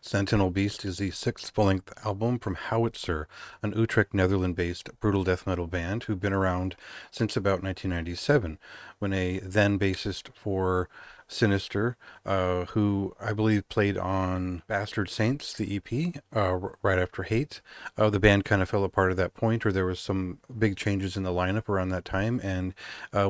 Sentinel Beast is the sixth full-length album from Houwitser, an Utrecht, Netherlands-based brutal death metal band who've been around since about 1997, when a then bassist for Sinister, who I believe played on Bastard Saints, the EP, right after Hate. The band kind of fell apart at that point, or there was some big changes in the lineup around that time, and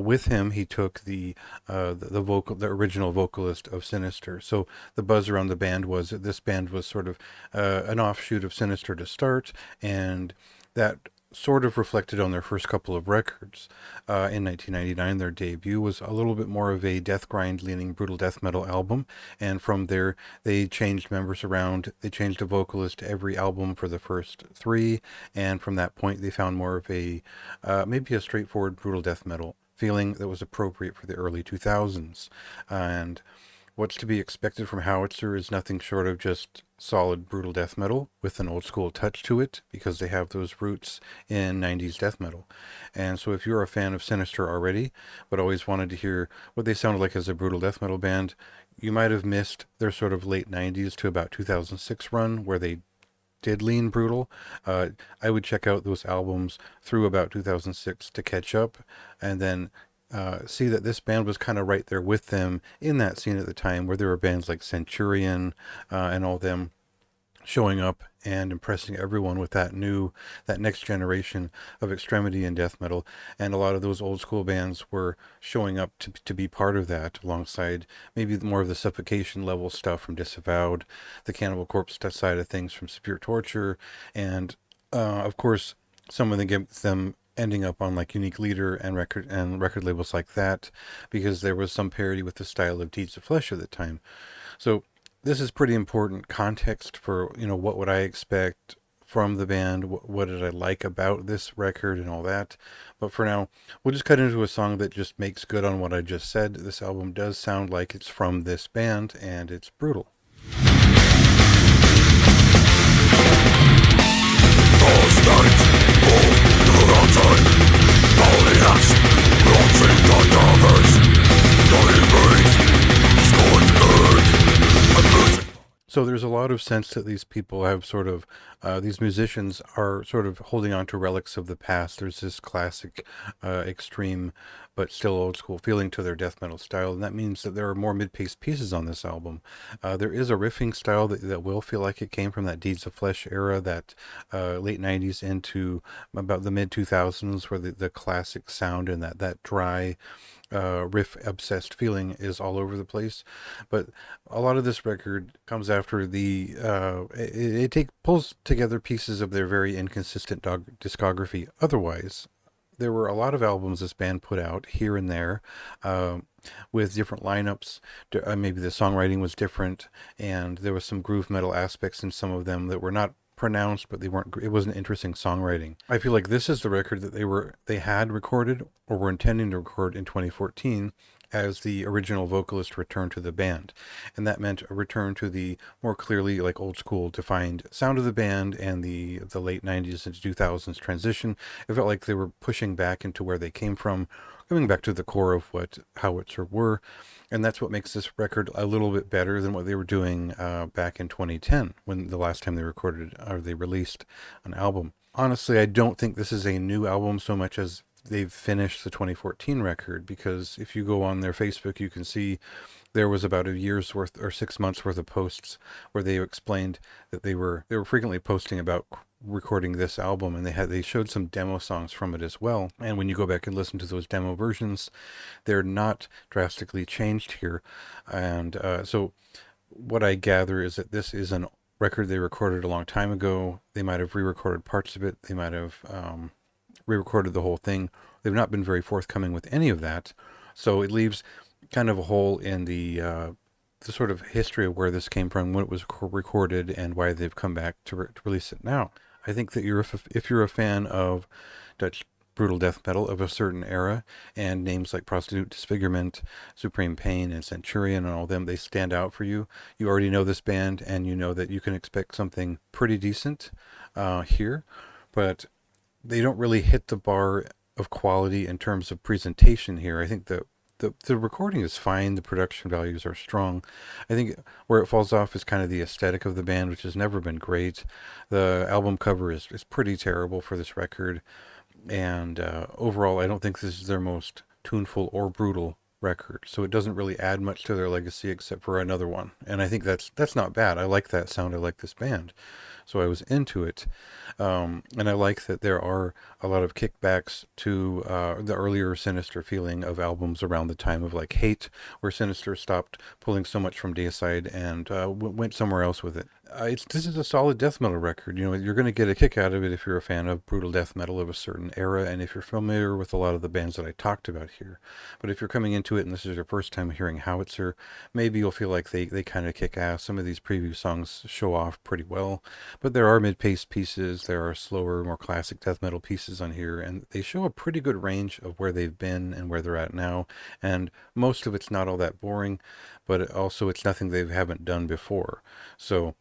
with him he took the original vocalist of Sinister. So the buzz around the band was that this band was sort of an offshoot of Sinister to start, and that sort of reflected on their first couple of records. In 1999, their debut was a little bit more of a death grind leaning brutal death metal album, and from there they changed members around. They changed a vocalist every album for the first three, and from that point they found more of a maybe a straightforward brutal death metal feeling that was appropriate for the early 2000s. And what's to be expected from Houwitser is nothing short of just solid brutal death metal with an old school touch to it, because they have those roots in 90s death metal. And so if you're a fan of Sinister already, but always wanted to hear what they sounded like as a brutal death metal band, you might have missed their sort of late 90s to about 2006 run where they did lean brutal. I would check out those albums through about 2006 to catch up, and then see that this band was kind of right there with them in that scene at the time, where there were bands like Centurion and all them showing up and impressing everyone with that next generation of extremity and death metal. And a lot of those old school bands were showing up to be part of that, alongside maybe more of the suffocation level stuff from Disavowed, the Cannibal Corpse side of things from Severe Torture, and of course some of them ending up on like Unique Leader and record labels like that, because there was some parody with the style of Deeds of Flesh at the time. So this is pretty important context for, what would I expect from the band, what did I like about this record and all that. But for now, we'll just cut into a song that just makes good on what I just said. This album does sound like it's from this band, and it's brutal. So there's a lot of sense that these people have sort of, these musicians are sort of holding on to relics of the past. There's this classic, extreme, but still old school feeling to their death metal style, and that means that there are more mid-paced pieces on this album. There is a riffing style that will feel like it came from that Deeds of Flesh era, that late 90s into about the mid-2000s, where the classic sound and that dry, riff obsessed feeling is all over the place. But a lot of this record comes after it pulls together pieces of their very inconsistent discography otherwise. There were a lot of albums this band put out here and there, with different lineups. Maybe the songwriting was different, and there was some groove metal aspects in some of them that were not pronounced, but it wasn't interesting songwriting. I feel like this is the record that they had recorded or were intending to record in 2014 as the original vocalist returned to the band, and that meant a return to the more clearly like old school defined sound of the band, and the late 90s into 2000s transition. It felt like they were pushing back into where they came from, coming back to the core of what Houwitser were. And that's what makes this record a little bit better than what they were doing back in 2010, when the last time they recorded or they released an album. Honestly, I don't think this is a new album so much as they've finished the 2014 record, because if you go on their Facebook, you can see there was about a year's worth or 6 months worth of posts where they explained that they were frequently posting about recording this album, and they showed some demo songs from it as well. And when you go back and listen to those demo versions, they're not drastically changed here. And so what I gather is that this is a record they recorded a long time ago. They might have re-recorded parts of it. They might have re-recorded the whole thing. They've not been very forthcoming with any of that. So it leaves kind of a hole in the sort of history of where this came from, when it was recorded, and why they've come back to release it now. I think that if you're a fan of Dutch brutal death metal of a certain era, and names like Prostitute Disfigurement, Supreme Pain, and Centurion and all them, they stand out for you. You already know this band, and you know that you can expect something pretty decent here, but they don't really hit the bar of quality in terms of presentation here. I think that the recording is fine. The production values are strong. I think where it falls off is kind of the aesthetic of the band, which has never been great. The album cover is pretty terrible for this record, and overall, I don't think this is their most tuneful or brutal record. So it doesn't really add much to their legacy except for another one. And I think that's not bad. I like that sound. I like this band. So I was into it. And I like that there are a lot of kickbacks to the earlier Sinister feeling of albums around the time of like Hate, where Sinister stopped pulling so much from Deicide and went somewhere else with it. This is a solid death metal record. You know, you're going to get a kick out of it if you're a fan of brutal death metal of a certain era, and if you're familiar with a lot of the bands that I talked about here. But if you're coming into it and this is your first time hearing Houwitser, maybe you'll feel like they kind of kick ass. Some of these preview songs show off pretty well, but there are mid-paced pieces, there are slower, more classic death metal pieces on here, and they show a pretty good range of where they've been and where they're at now, and most of it's not all that boring, but also it's nothing they haven't done before. So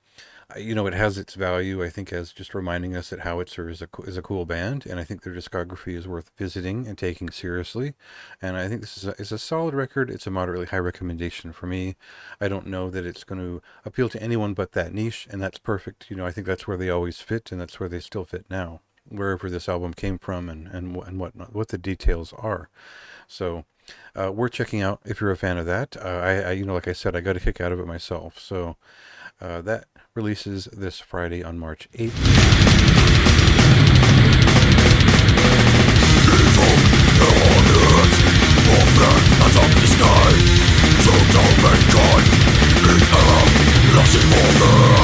you know, it has its value, I think, as just reminding us that Houwitser is a cool band, and I think their discography is worth visiting and taking seriously. And I think this is a solid record. It's a moderately high recommendation for me. I don't know that it's going to appeal to anyone but that niche, and that's perfect. You know, I think that's where they always fit, and that's where they still fit now, wherever this album came from and what the details are. So worth checking out if you're a fan of that. You know, like I said, I got a kick out of it myself. So that releases this Friday on March 8th. Evil,